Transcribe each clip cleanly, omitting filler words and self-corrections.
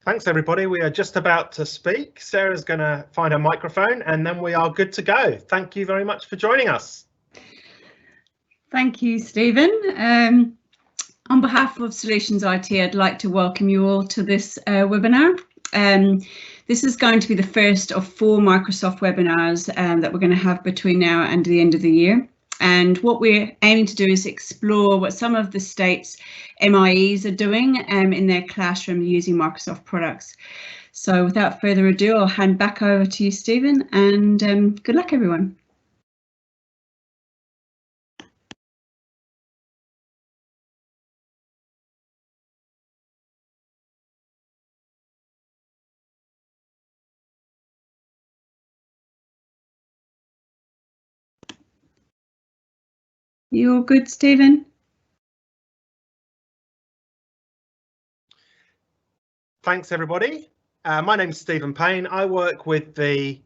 Thanks, everybody. We are just about to speak. Sarah's going to find her microphone and then we are good to go. Thank you very much for joining us. Thank you, Stephen. On behalf of Solutions IT, I'd like to welcome you all to this webinar. This is going to be the first of 4 Microsoft webinars that we're going to have between now and the end of the year. And what we're aiming to do is explore what some of the state's MIEs are doing in their classroom using Microsoft products. So without further ado, I'll hand back over to you, Stephen, and good luck, everyone. You all good, Stephen? Thanks, everybody. My name is Stephen Payne. I work with the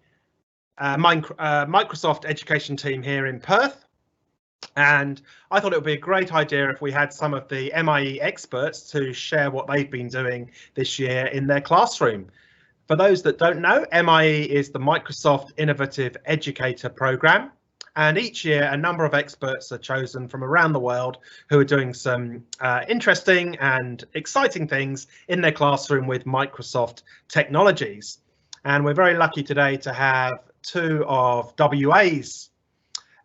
Microsoft education team here in Perth. And I thought it would be a great idea if we had some of the MIE experts to share what they've been doing this year in their classroom. For those that don't know, MIE is the Microsoft Innovative Educator Programme. And each year, a number of experts are chosen from around the world who are doing some interesting and exciting things in their classroom with Microsoft technologies. And we're very lucky today to have 2 of WA's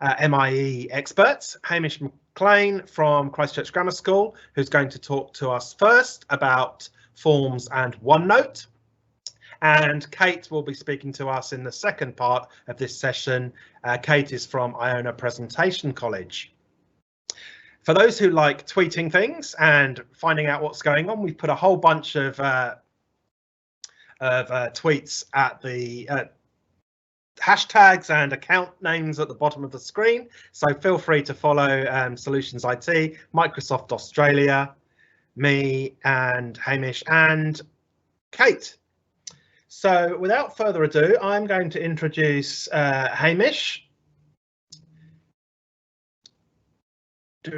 MIE experts, Hamish McLean from Christchurch Grammar School, who's going to talk to us first about forms and OneNote. And Kate will be speaking to us in the second part of this session. Kate is from Iona Presentation College. For those who like tweeting things and finding out what's going on, we've put a whole bunch of tweets at the hashtags and account names at the bottom of the screen. So feel free to follow Solutions IT, Microsoft Australia, me and Hamish and Kate. So without further ado, I'm going to introduce Hamish. Are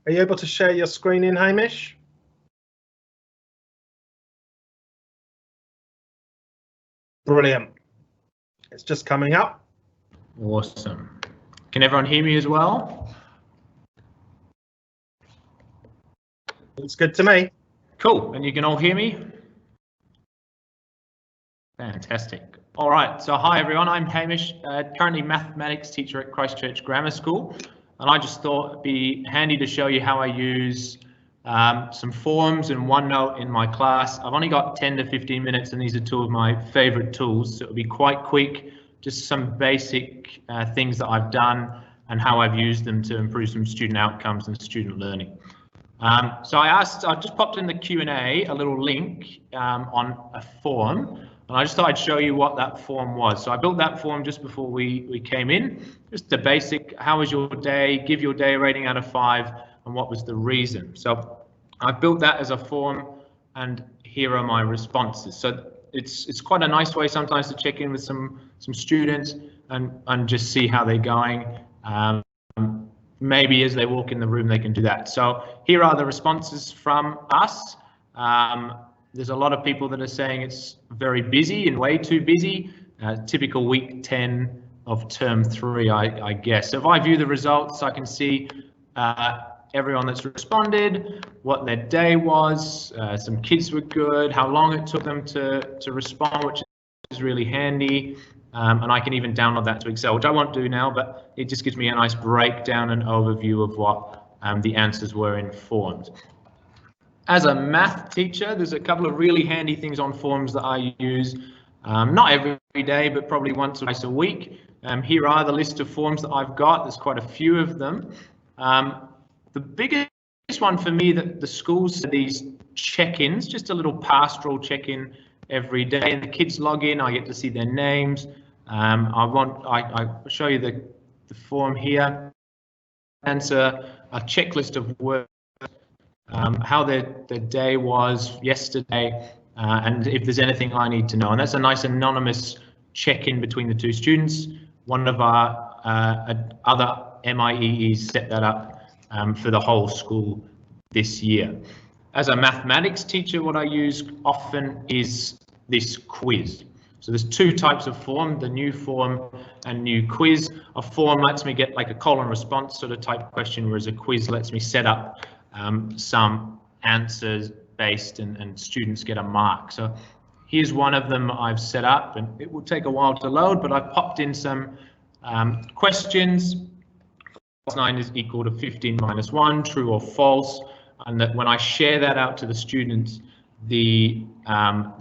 you able to share your screen in, Hamish? Brilliant. It's just coming up. Awesome. Can everyone hear me as well? It's good to me. Cool. And you can all hear me? Fantastic. All right, so hi everyone, I'm Hamish, currently mathematics teacher at Christchurch Grammar School, and I just thought it'd be handy to show you how I use some forms and OneNote in my class. I've only got 10 to 15 minutes and these are 2 of my favourite tools, so it'll be quite quick, just some basic things that I've done and how I've used them to improve some student outcomes and student learning. So I just popped in the Q&A a little link on a form. And I just thought I'd show you what that form was. So I built that form just before we came in, just the basic, how was your day, give your day a rating out of 5, and what was the reason. So I built that as a form, and here are my responses. So it's quite a nice way sometimes to check in with some students and just see how they're going. Maybe as they walk in the room, they can do that. So here are the responses from us. There's a lot of people that are saying it's very busy and way too busy. Typical week 10 of term 3, I guess. So if I view the results, I can see everyone that's responded, what their day was. Some kids were good, how long it took them to respond, which is really handy. And I can even download that to Excel, which I won't do now, but it just gives me a nice breakdown and overview of what the answers were in forms. As a math teacher, there's a couple of really handy things on forms that I use, not every day, but probably once or twice a week. Here are the list of forms that I've got. There's quite a few of them. The biggest one for me that the schools, these check-ins, just a little pastoral check-in every day. And the kids log in, I get to see their names. I'll show you the form here. Answer a checklist of work. How their day was yesterday, and if there's anything I need to know. And that's a nice anonymous check-in between the 2 students. One of our other MIEs set that up for the whole school this year. As a mathematics teacher, what I use often is this quiz. So there's two types of form, the new form and new quiz. A form lets me get like a call and response sort of type question, whereas a quiz lets me set up some answers based and students get a mark. So here's one of them I've set up, and it will take a while to load, but I've popped in some questions. 9 is equal to 15 minus 1, true or false, and that when I share that out to the students, the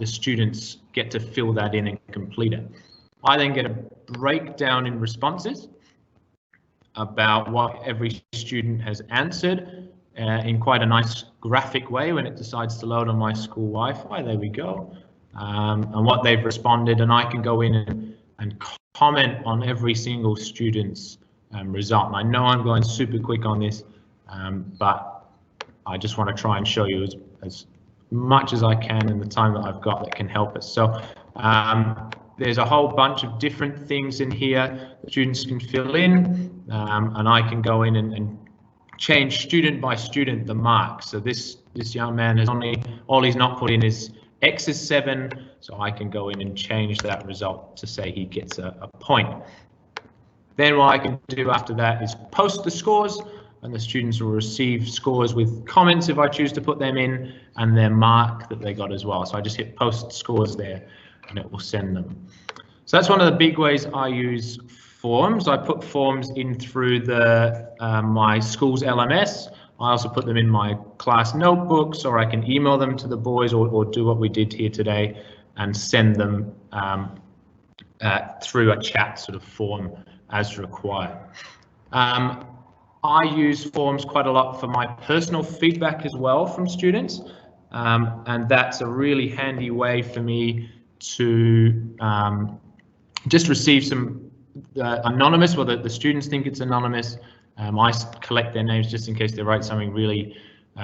students get to fill that in and complete it. I then get a breakdown in responses about what every student has answered in quite a nice graphic way when it decides to load on my school Wi-Fi. There we go. And what they've responded, and I can go in and comment on every single student's result. And I know I'm going super quick on this, but I just want to try and show you as much as I can in the time that I've got that can help us. So there's a whole bunch of different things in here that students can fill in, and I can go in and change student by student the marks. So this young man has all he's not put in is X is 7, so I can go in and change that result to say he gets a point. Then what I can do after that is post the scores, and the students will receive scores with comments if I choose to put them in, and their mark that they got as well. So I just hit post scores there and it will send them. So that's one of the big ways I use forms. I put forms in through the my school's LMS. I also put them in my class notebooks, or I can email them to the boys, or do what we did here today and send them through a chat sort of form as required. I use forms quite a lot for my personal feedback as well from students, and that's a really handy way for me to just receive some anonymous, well, the students think it's anonymous. I collect their names just in case they write something really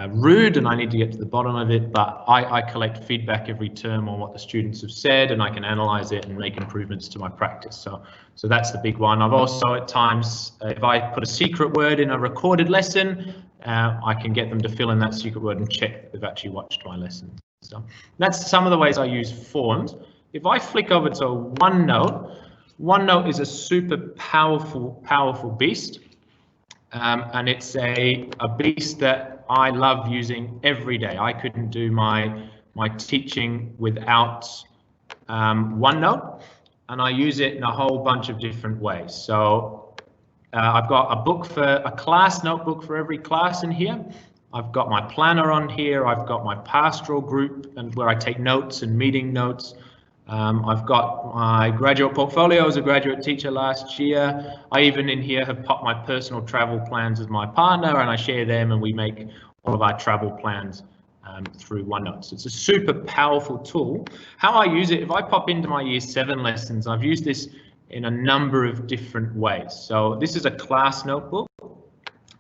rude and I need to get to the bottom of it, but I collect feedback every term on what the students have said, and I can analyze it and make improvements to my practice. So that's the big one. I've also at times, if I put a secret word in a recorded lesson, I can get them to fill in that secret word and check that they've actually watched my lesson. So that's some of the ways I use forms. If I flick over to OneNote is a super powerful beast. And it's a beast that I love using every day. I couldn't do my teaching without OneNote, and I use it in a whole bunch of different ways. So I've got a class notebook for every class in here. I've got my planner on here. I've got my pastoral group and where I take notes and meeting notes. I've got my graduate portfolio as a graduate teacher last year. I even in here have popped my personal travel plans with my partner, and I share them, and we make all of our travel plans through OneNote. So it's a super powerful tool. How I use it, if I pop into my Year 7 lessons, I've used this in a number of different ways. So this is a class notebook,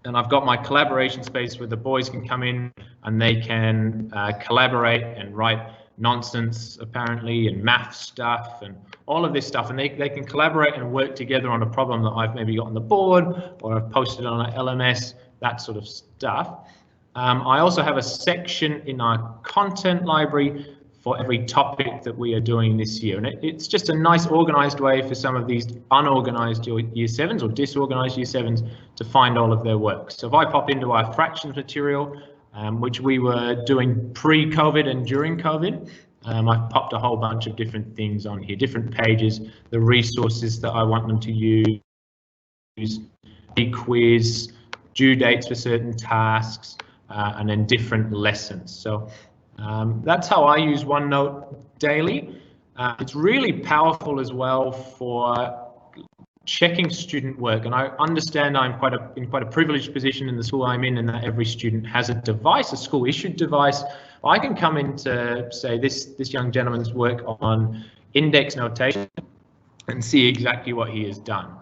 and I've got my collaboration space where the boys can come in and they can collaborate and write nonsense apparently and math stuff and all of this stuff, and they can collaborate and work together on a problem that I've maybe got on the board or I've posted on an LMS, that sort of stuff. I also have a section in our content library for every topic that we are doing this year, and it's just a nice organized way for some of these unorganized Year 7s or disorganized Year 7s to find all of their work. So if I pop into our fractions material, which we were doing pre-COVID and during COVID, I've popped a whole bunch of different things on here, different pages, the resources that I want them to use, the quiz, due dates for certain tasks, and then different lessons. So that's how I use OneNote daily. It's really powerful as well for checking student work, and I understand I'm in quite a privileged position in the school I'm in that every student has a device, a school issued device. I can come in to say this young gentleman's work on index notation and see exactly what he has done.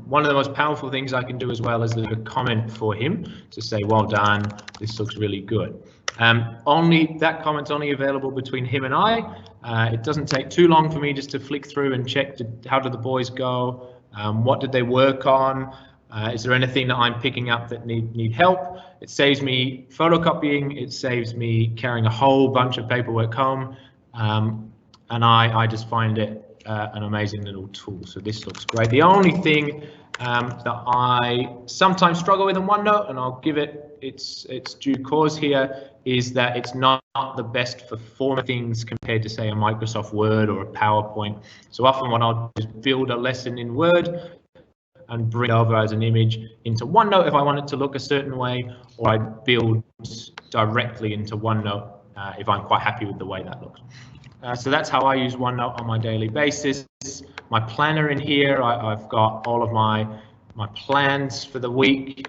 One of the most powerful things I can do as well is leave a comment for him to say, well done, this looks really good. That comment's only available between him and I. It doesn't take too long for me just to flick through and check how did the boys go, what did they work on, Is there anything that I'm picking up that need help? It saves me photocopying, it saves me carrying a whole bunch of paperwork home, and I just find it an amazing little tool. So this looks great. The only thing that I sometimes struggle with in OneNote, and I'll give it its due cause here, is that it's not the best for formatting things compared to, say, a Microsoft Word or a PowerPoint. So often what I'll do is build a lesson in Word and bring it over as an image into OneNote if I want it to look a certain way, or I build directly into OneNote if I'm quite happy with the way that looks. So that's how I use OneNote on my daily basis. My planner in here, I've got all of my plans for the week.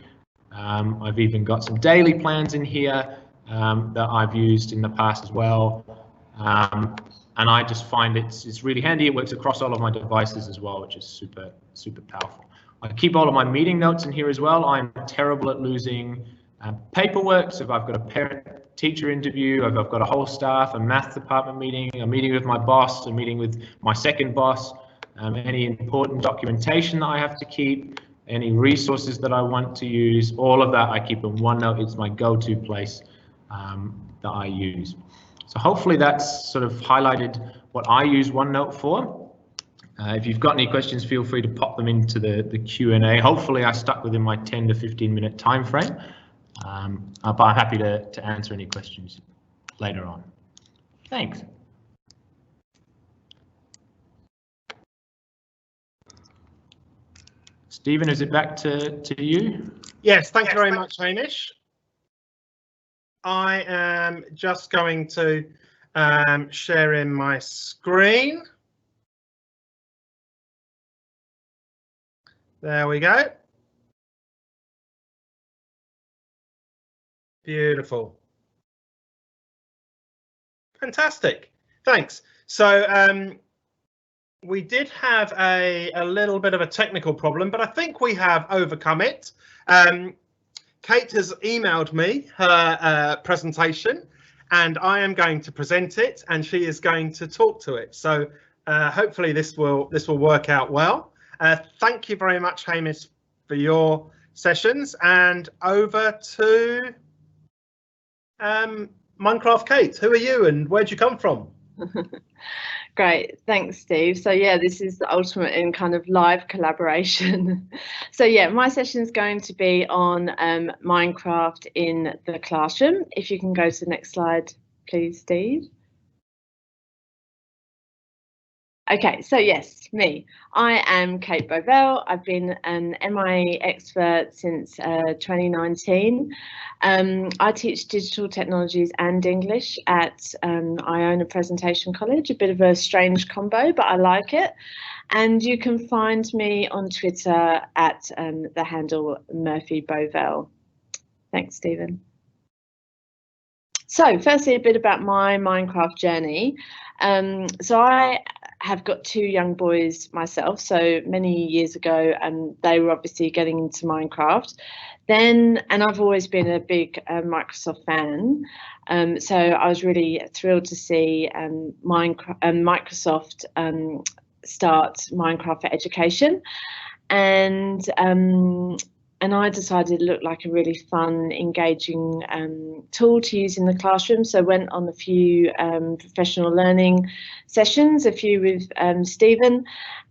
I've even got some daily plans in here that I've used in the past as well. And I just find it's really handy. It works across all of my devices as well, which is super powerful. I keep all of my meeting notes in here as well. I'm terrible at losing paperwork. So if I've got a parent-teacher interview, if I've got a whole staff, a math department meeting, a meeting with my boss, a meeting with my second boss, any important documentation that I have to keep, any resources that I want to use, all of that I keep in OneNote. It's my go-to place that I use. So hopefully that's sort of highlighted what I use OneNote for. If you've got any questions, feel free to pop them into the Q&A. Hopefully I stuck within my 10 to 15 minute time frame, but I'm happy to answer any questions later on. Thanks. Stephen, is it back to you? Yes, thank you very much, Hamish. I am just going to share in my screen. There we go. Beautiful. Fantastic. Thanks. So we did have a little bit of a technical problem, but I think we have overcome it. Kate has emailed me her presentation, and I am going to present it, and she is going to talk to it. So hopefully this will work out well. Thank you very much, Hamish, for your sessions, and over to Minecraft Kate. Who are you and where'd you come from? Great, thanks Steve. So yeah, this is the ultimate in kind of live collaboration. So yeah, my session is going to be on Minecraft in the classroom. If you can go to the next slide, please, Steve. Okay, so yes, me. I am Kate Bovell. I've been an MIE expert since 2019. I teach digital technologies and English at Iona Presentation College, a bit of a strange combo, but I like it. And you can find me on Twitter at the handle Murphy Bovell. Thanks, Stephen. So firstly, a bit about my Minecraft journey. So I have got two young boys myself, so many years ago, and they were obviously getting into Minecraft. And I've always been a big Microsoft fan, so I was really thrilled to see Microsoft start Minecraft for Education, and I decided it looked like a really fun, engaging tool to use in the classroom. So I went on a few professional learning sessions, a few with Stephen,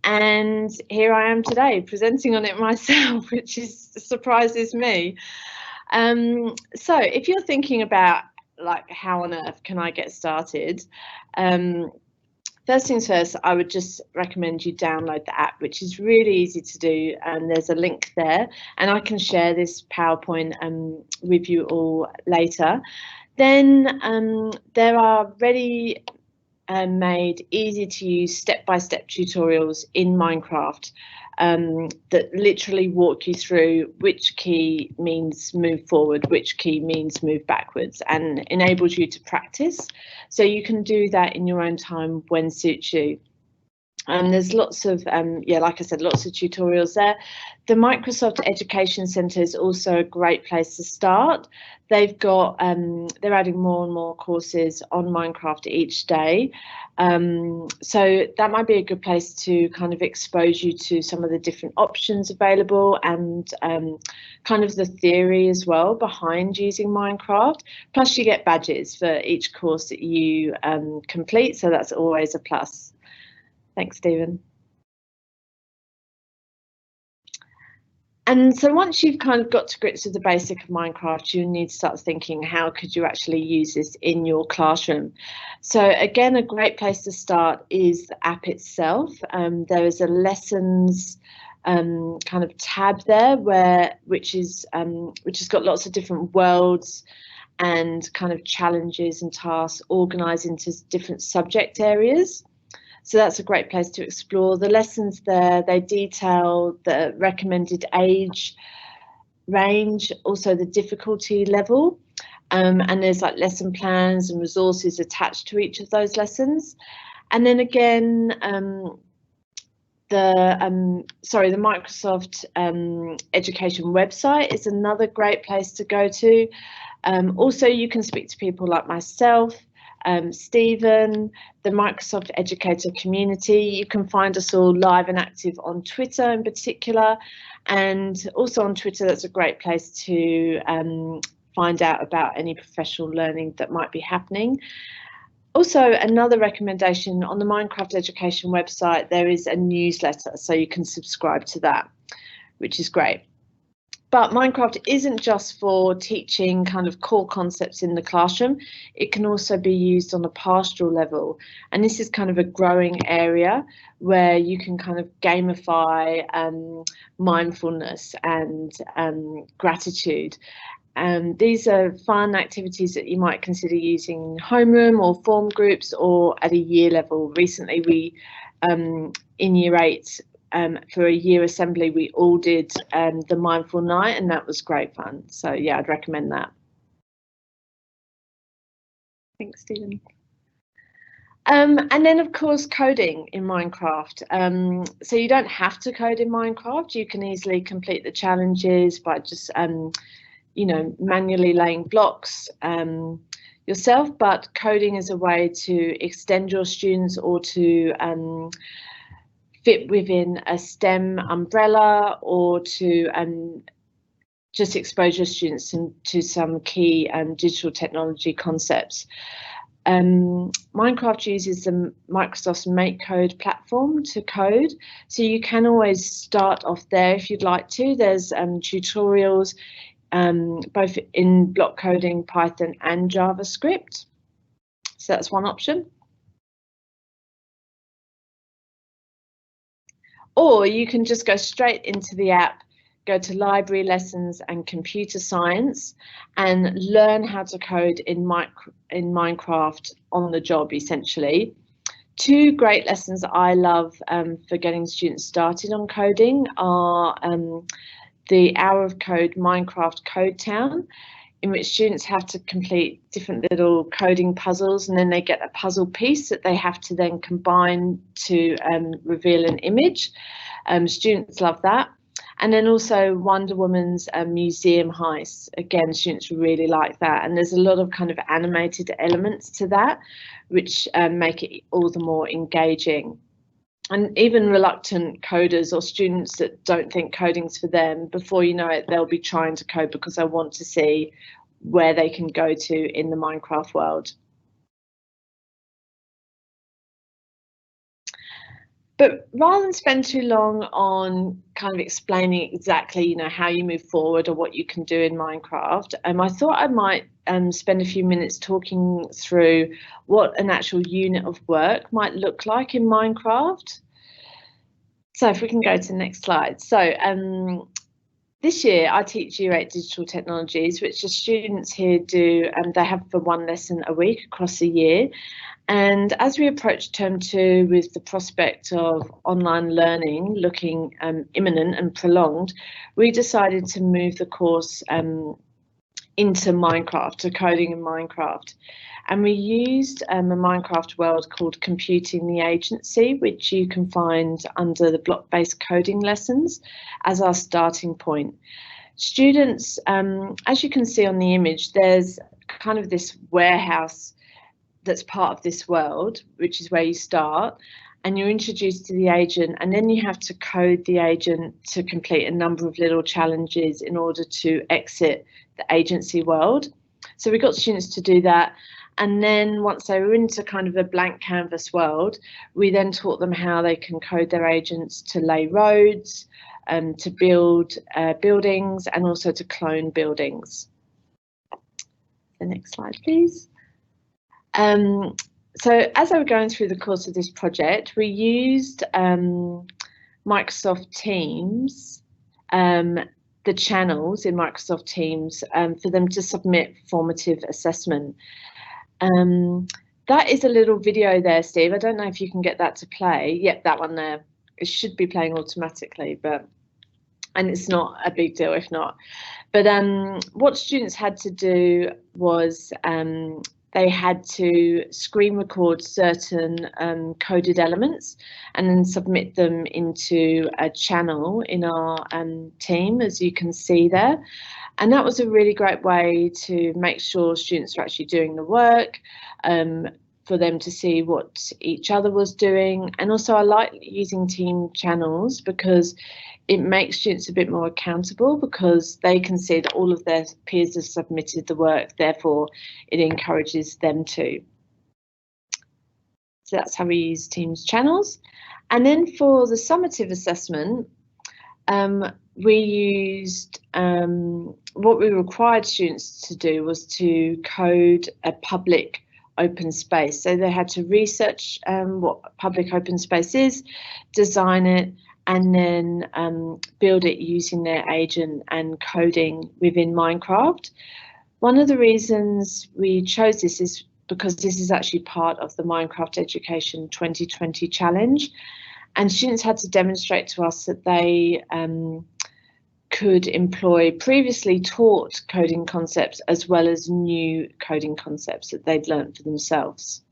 and here I am today presenting on it myself, which surprises me. So if you're thinking about like how on earth can I get started, first things first, I would just recommend you download the app, which is really easy to do, and there's a link there, and I can share this PowerPoint with you all later. Then there are ready made, easy to use step-by-step tutorials in Minecraft that literally walk you through which key means move forward, which key means move backwards, and enables you to practice. So you can do that in your own time when suits you. And there's lots of, yeah, like I said, lots of tutorials there. The Microsoft Education Centre is also a great place to start. They've got, they're adding more and more courses on Minecraft each day. So that might be a good place to kind of expose you to some of the different options available and kind of the theory as well behind using Minecraft. Plus you get badges for each course that you complete, so that's always a plus. Thanks, Stephen. And so once you've kind of got to grips with the basic of Minecraft, you need to start thinking, how could you actually use this in your classroom? So again, a great place to start is the app itself. There is a lessons kind of tab there which has got lots of different worlds and kind of challenges and tasks organised into different subject areas. So that's a great place to explore. The lessons there, they detail the recommended age range, also the difficulty level, and there's like lesson plans and resources attached to each of those lessons. And then again, the Microsoft Education website is another great place to go to. Also, you can speak to people like myself, Stephen, the Microsoft Educator community. You can find us all live and active on Twitter in particular, and also on Twitter that's a great place to find out about any professional learning that might be happening. Also, another recommendation, on the Minecraft Education website there is a newsletter, so you can subscribe to that, which is great. But Minecraft isn't just for teaching kind of core concepts in the classroom. It can also be used on a pastoral level. And this is kind of a growing area where you can kind of gamify mindfulness and gratitude. And these are fun activities that you might consider using in homeroom or form groups or at a year level. Recently, we in Year 8, for a year assembly, we all did the mindful night, and that was great fun. So yeah, I'd recommend that. Thanks, Stephen. And then of course coding in Minecraft. So you don't have to code in Minecraft. You can easily complete the challenges by just you know, manually laying blocks yourself, but coding is a way to extend your students or to fit within a STEM umbrella, or to just expose your students to some key digital technology concepts. Minecraft uses the Microsoft's MakeCode platform to code, so you can always start off there if you'd like to. There's tutorials both in block coding, Python and JavaScript, so that's one option. Or you can just go straight into the app, go to library lessons and computer science, and learn how to code in Minecraft on the job, essentially. Two great lessons I love for getting students started on coding are the Hour of Code Minecraft Code Town, in which students have to complete different little coding puzzles, and then they get a puzzle piece that they have to then combine to reveal an image. Students love that. And then also Wonder Woman's museum heist. Again, students really like that, and there's a lot of kind of animated elements to that, which make it all the more engaging. And even reluctant coders or students that don't think coding's for them, before you know it, they'll be trying to code because they want to see where they can go to in the Minecraft world. But rather than spend too long on kind of explaining exactly, you know, how you move forward or what you can do in Minecraft, I thought I might spend a few minutes talking through what an actual unit of work might look like in Minecraft. So if we can go to the next slide. So this year I teach Year 8 digital technologies, which the students here do, and they have for one lesson a week across the year. And as we approach term 2 with the prospect of online learning looking imminent and prolonged, we decided to move the course into Minecraft, to coding in Minecraft. And we used a Minecraft world called Computing the Agency, which you can find under the block-based coding lessons as our starting point. Students, as you can see on the image, there's kind of this warehouse that's part of this world, which is where you start, and you're introduced to the agent, and then you have to code the agent to complete a number of little challenges in order to exit the agency world. So we got students to do that. And then once they were into kind of a blank canvas world, we then taught them how they can code their agents to lay roads, to build buildings, and also to clone buildings. The next slide, please. So as I was going through the course of this project, we used Microsoft Teams, the channels in Microsoft Teams, for them to submit formative assessment. That is a little video there, Steve. I don't know if you can get that to play. Yep, that one there. It should be playing automatically, and it's not a big deal if not. But what students had to do was they had to screen record certain coded elements and then submit them into a channel in our team, as you can see there. And that was a really great way to make sure students are actually doing the work, for them to see what each other was doing. And also I like using team channels because it makes students a bit more accountable, because they can see that all of their peers have submitted the work, therefore it encourages them to. So that's how we use Teams channels. And then for the summative assessment, we used, what we required students to do was to code a public open space. So they had to research what public open space is, design it, and then build it using their agent and coding within Minecraft. One of the reasons we chose this is because this is actually part of the Minecraft Education 2020 challenge, and students had to demonstrate to us that they could employ previously taught coding concepts as well as new coding concepts that they'd learnt for themselves.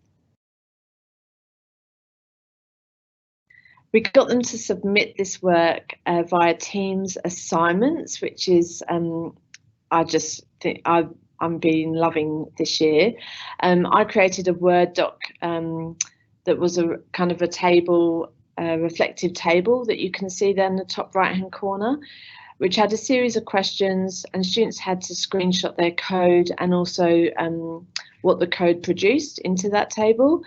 We got them to submit this work via Teams assignments, which is, I just think I'm been loving this year. I created a Word doc that was a kind of a table, reflective table that you can see there in the top right hand corner, which had a series of questions, and students had to screenshot their code and also what the code produced into that table.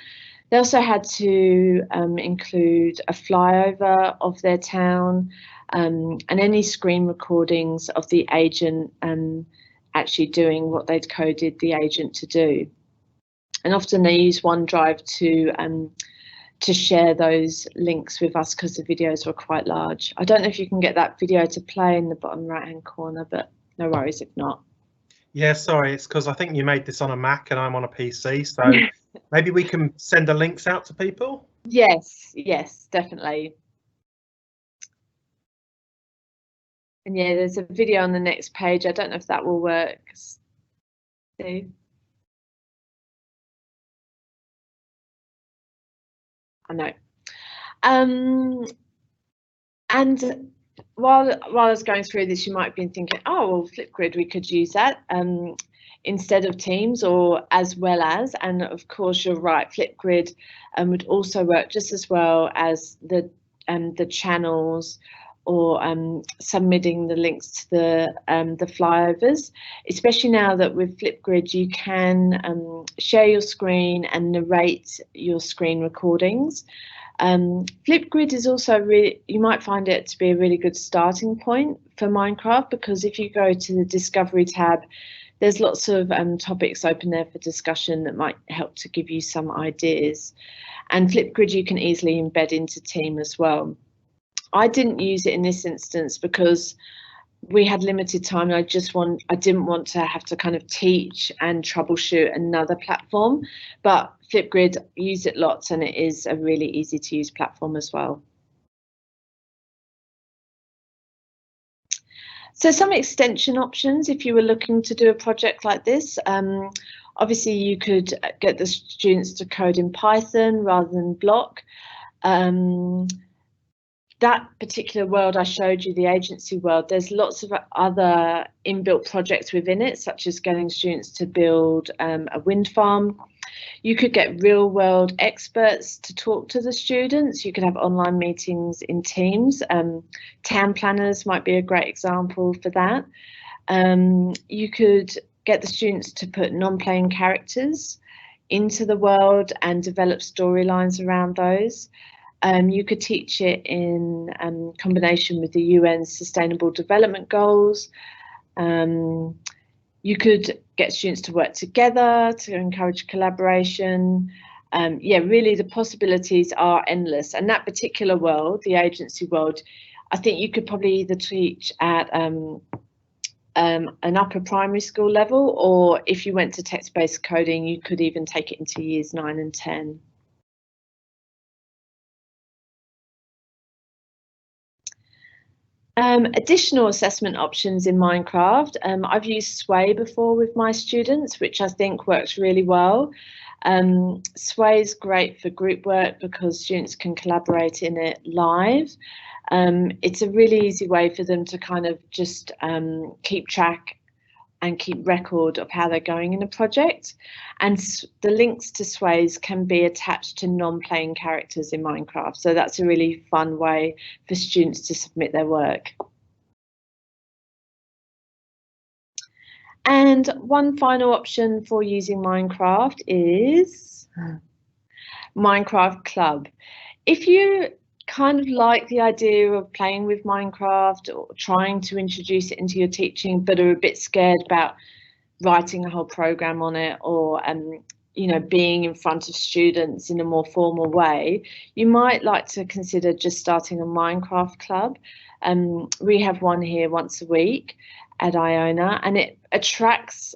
They also had to include a flyover of their town and any screen recordings of the agent actually doing what they'd coded the agent to do. And often they use OneDrive to share those links with us because the videos were quite large. I don't know if you can get that video to play in the bottom right hand corner, but no worries if not. Yeah, sorry, it's because I think you made this on a Mac and I'm on a PC, so maybe we can send the links out to people. Yes, yes, definitely. And yeah, there's a video on the next page. I don't know if that will work, Steve. I know. And while I was going through this, you might have been thinking, oh, well, Flipgrid, we could use that instead of Teams, or as well as, and of course you're right, Flipgrid would also work just as well as the channels or submitting the links to the flyovers, especially now that with Flipgrid you can share your screen and narrate your screen recordings. Flipgrid is also really, you might find it to be a really good starting point for Minecraft, because if you go to the Discovery tab, there's lots of topics open there for discussion that might help to give you some ideas. And Flipgrid you can easily embed into Team as well. I didn't use it in this instance because we had limited time, and I didn't want to have to kind of teach and troubleshoot another platform, but Flipgrid, use it lots, and it is a really easy to use platform as well. So some extension options if you were looking to do a project like this. Obviously, you could get the students to code in Python rather than Block. That particular world I showed you, the agency world, there's lots of other inbuilt projects within it, such as getting students to build a wind farm. You could get real world experts to talk to the students. You could have online meetings in teams. Town planners might be a great example for that. You could get the students to put non-playing characters into the world and develop storylines around those. You could teach it in combination with the UN Sustainable Development Goals. You could get students to work together to encourage collaboration. Yeah, really the possibilities are endless. And that particular world, the agency world, I think you could probably either teach at an upper primary school level, or if you went to text-based coding, you could even take it into years 9 and 10. Additional assessment options in Minecraft. I've used Sway before with my students, which I think works really well. Sway is great for group work because students can collaborate in it live. It's a really easy way for them to kind of just keep track and keep record of how they're going in a project. And the links to Sways can be attached to non-playing characters in Minecraft. So that's a really fun way for students to submit their work. And one final option for using Minecraft is Minecraft Club. If you kind of like the idea of playing with Minecraft or trying to introduce it into your teaching, but are a bit scared about writing a whole program on it, or you know, being in front of students in a more formal way, you might like to consider just starting a Minecraft club. We have one here once a week at Iona, and it attracts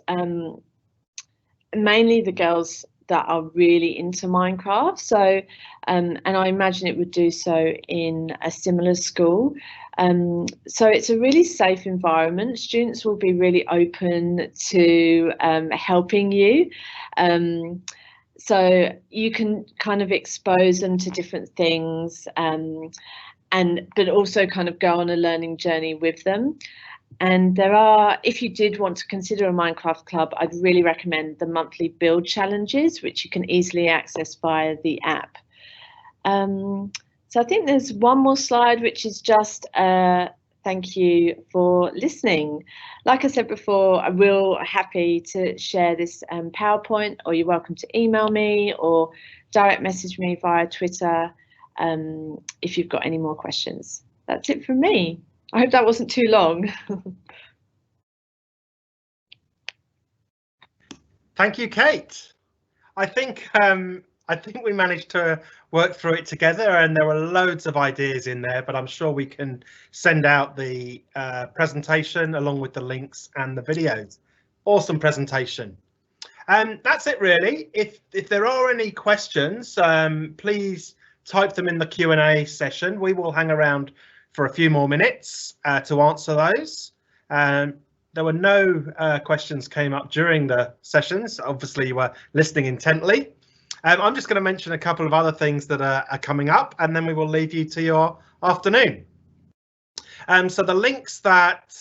mainly the girls that are really into Minecraft. So, and I imagine it would do so in a similar school. So it's a really safe environment. Students will be really open to helping you. So you can kind of expose them to different things, but also kind of go on a learning journey with them. And there are, if you did want to consider a Minecraft club, I'd really recommend the monthly build challenges, which you can easily access via the app. So I think there's one more slide, which is just thank you for listening. Like I said before, I'm real happy to share this PowerPoint, or you're welcome to email me or direct message me via Twitter if you've got any more questions. That's it from me. I hope that wasn't too long. Thank you, Kate. I think we managed to work through it together, and there were loads of ideas in there, but I'm sure we can send out the presentation along with the links and the videos. Awesome presentation. That's it really. If there are any questions, please type them in the Q&A session. We will hang around for a few more minutes to answer those. There were no questions came up during the sessions. Obviously, you were listening intently. I'm just going to mention a couple of other things that are coming up, and then we will leave you to your afternoon. So the links that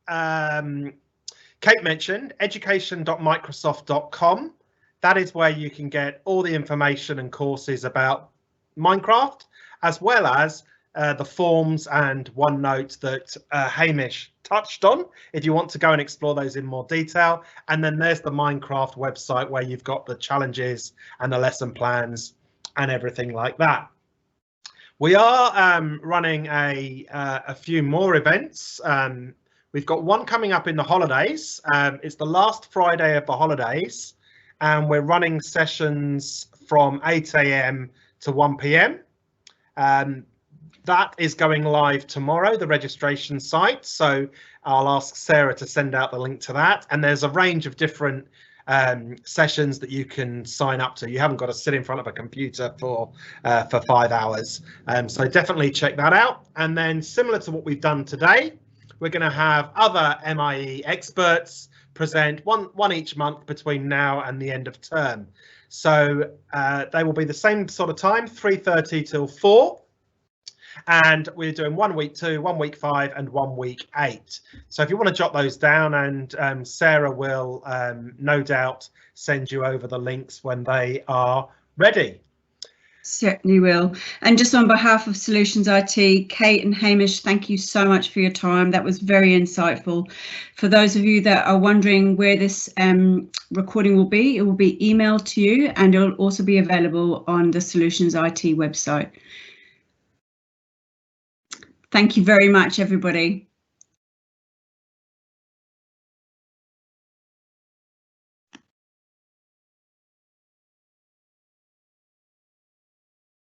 Kate mentioned, education.microsoft.com, that is where you can get all the information and courses about Minecraft, as well as the forms and OneNote that Hamish touched on, if you want to go and explore those in more detail. And then there's the Minecraft website where you've got the challenges and the lesson plans and everything like that. We are running a few more events. We've got one coming up in the holidays. It's the last Friday of the holidays, and we're running sessions from 8 AM to 1 PM. That is going live tomorrow, the registration site. So I'll ask Sarah to send out the link to that. And there's a range of different sessions that you can sign up to. You haven't got to sit in front of a computer for 5 hours. So definitely check that out. And then similar to what we've done today, we're going to have other MIE experts present one each month between now and the end of term. So they will be the same sort of time, 3:30 till 4. And we're doing 1 week 2, 1 week 5 and 1 week 8. So if you want to jot those down, and Sarah will no doubt send you over the links when they are ready. Certainly will. And just on behalf of Solutions IT, Kate and Hamish, thank you so much for your time. That was very insightful. For those of you that are wondering where this recording will be, it will be emailed to you, and it will also be available on the Solutions IT website. Thank you very much, everybody.